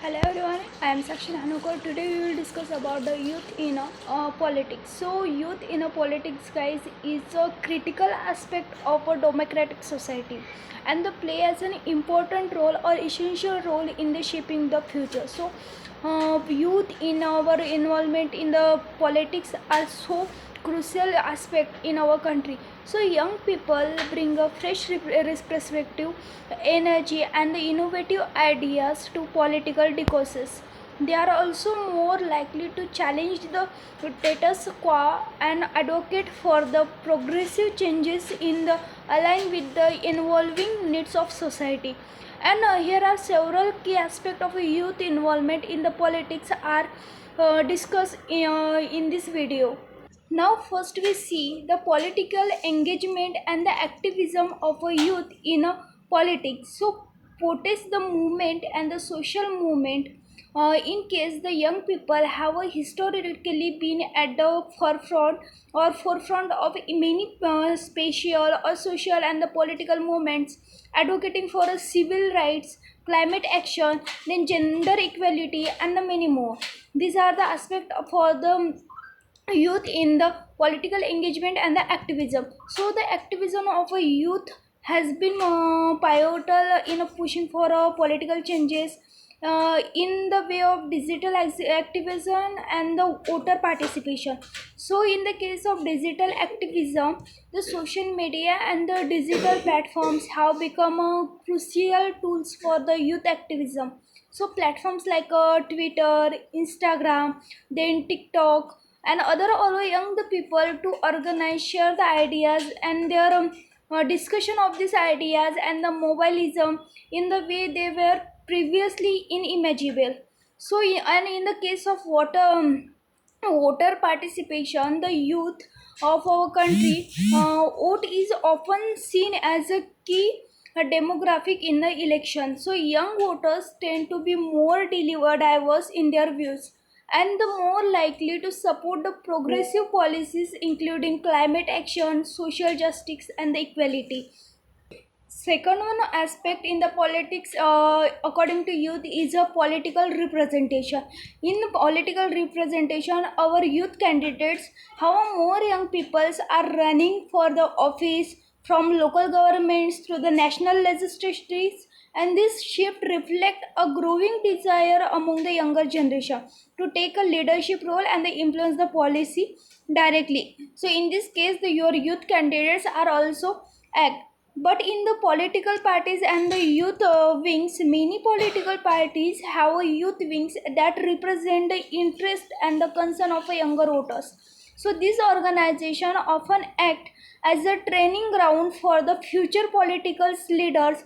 Hello everyone, I am Sakshi Hanukar. Today we will discuss about the youth in politics. So, youth in politics, guys, is a critical aspect of a democratic society, and they play as an important role or essential role in the shaping the future. So, youth in our involvement in the politics are so crucial aspect in our country. So young people bring a fresh perspective, energy and the innovative ideas to political discourses. They are also more likely to challenge the status quo and advocate for the progressive changes in the align with the evolving needs of society. And here are several key aspects of youth involvement in the politics are discussed in this video. Now first we see the political engagement and the activism of a youth in a politics. So protest the movement and the social movement, in case the young people have historically been at the forefront of many spatial or social and the political movements, advocating for a civil rights, climate action, then gender equality and the many more. These are the aspects for the youth in the political engagement and the activism. So the activism of a youth has been pivotal in pushing for political changes, in the way of digital activism and the voter participation. So in the case of digital activism, the social media and the digital platforms have become crucial tools for the youth activism. So platforms like Twitter, Instagram, then TikTok and other allow young the people to organize, share the ideas and their discussion of these ideas and the mobilism in the way they were previously unimaginable. So and in the case of voter participation, the youth of our country, vote is often seen as a key demographic in the election. So young voters tend to be more diverse in their views and the more likely to support the progressive policies including climate action, social justice and the equality. Second one aspect in the politics, according to youth, is a political representation. In the political representation, our youth candidates, how more young peoples are running for the office from local governments through the national legislatures, and this shift reflect a growing desire among the younger generation to take a leadership role and they influence the policy directly. So in this case, your youth candidates are also act. But in the political parties and the youth wings, many political parties have a youth wings that represent the interest and the concern of younger voters. So these organizations often act as a training ground for the future political leaders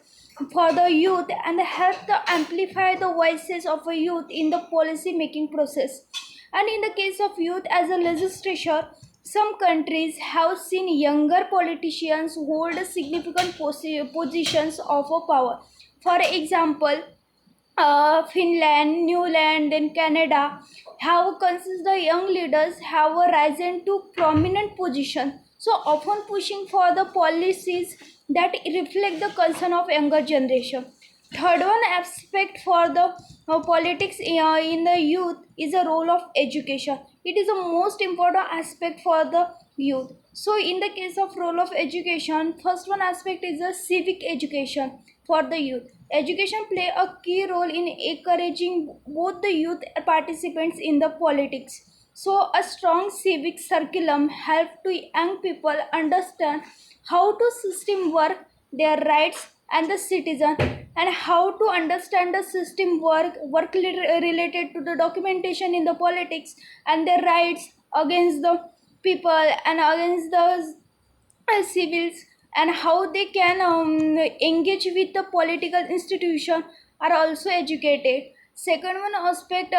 for the youth and help to amplify the voices of a youth in the policy making process. And in the case of youth as a legislature, some countries have seen younger politicians hold significant positions of power. For example, Finland, New Zealand, and Canada have considered young leaders have risen to prominent position, so often pushing for the policies that reflect the concern of younger generation. Third one aspect for the politics in the youth is the role of education. It is the most important aspect for the youth. So in the case of role of education, first one aspect is the civic education for the youth. Education play a key role in encouraging both the youth participants in the politics. So a strong civic curriculum help to young people understand how to system work, their rights and the citizen, and how to understand the system related to the documentation in the politics and their rights against the people and against the civils, and how they can engage with the political institution are also educated. Second one aspect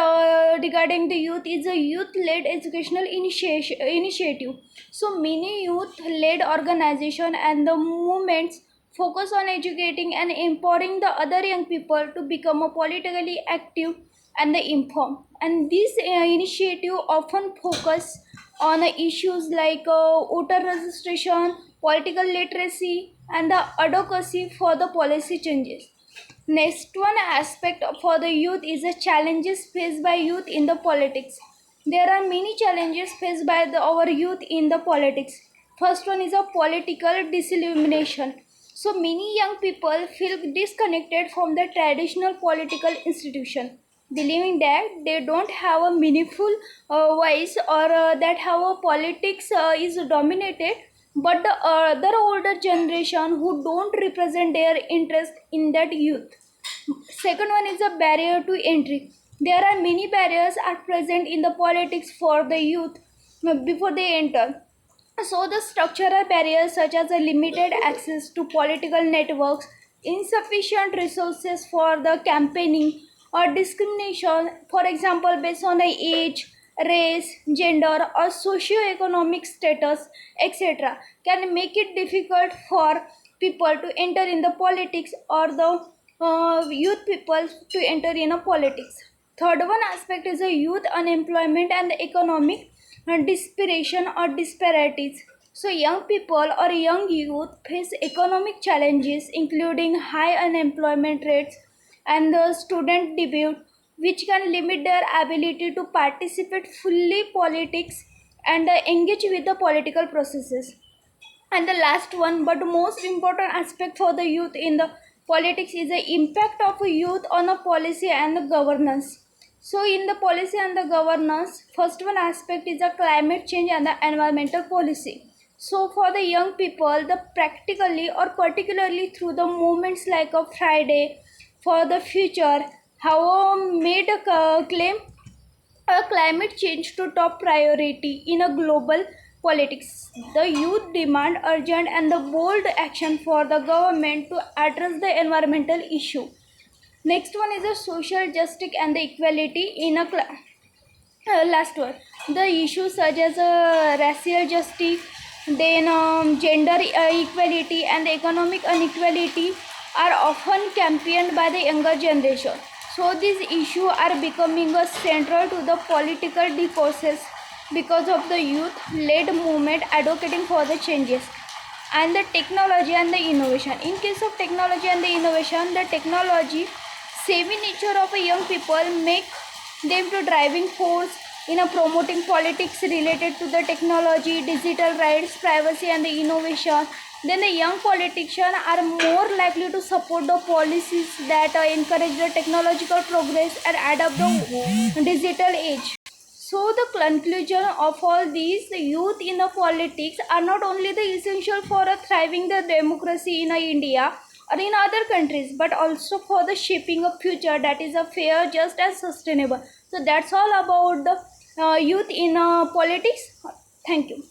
regarding the youth is a youth-led educational initiative. So many youth-led organization and the movements focus on educating and empowering the other young people to become a politically active and the informed. And this initiative often focus on issues like voter registration, political literacy, and the advocacy for the policy changes. Next one aspect for the youth is the challenges faced by youth in the politics. There are many challenges faced by our youth in the politics. First one is a political disillumination. So many young people feel disconnected from the traditional political institution, believing that they don't have a meaningful voice, or that how politics is dominated, but the other older generation who don't represent their interest in that youth. Second one is a barrier to entry. There are many barriers are present in the politics for the youth before they enter. So the structural barriers such as a limited access to political networks, insufficient resources for the campaigning, or discrimination, for example, based on the age, race, gender, or socio-economic status, etc., can make it difficult for people to enter in the politics, or the youth people to enter in a politics. Third one aspect is the youth unemployment and the economic desperation or disparities. So young people or young youth face economic challenges including high unemployment rates and the student debut, which can limit their ability to participate fully politics and engage with the political processes. And the last one, but most important aspect for the youth in the politics is the impact of youth on a policy and the governance. So in the policy and the governance, first one aspect is the climate change and the environmental policy. So for the young people, the practically or particularly through the movements like a Friday for the future have made a claim a climate change to top priority in a global politics. The youth demand urgent and the bold action for the government to address the environmental issue. Next one is the social justice and the equality in a last one. The issues such as racial justice, then gender equality and economic inequality are often championed by the younger generation. So these issues are becoming a central to the political discourses because of the youth-led movement advocating for the changes. And the technology and the innovation. In case of technology and the innovation, the technology savvy nature of a young people make them to driving force in a promoting politics related to the technology, digital rights, privacy and the innovation. Then the young politicians are more likely to support the policies that encourage the technological progress and adapt the digital age. So the conclusion of all these, the youth in the politics are not only the essential for a thriving the democracy in India or in other countries, but also for the shaping a future that is a fair, just and sustainable. So that's all about the youth in politics. Thank you.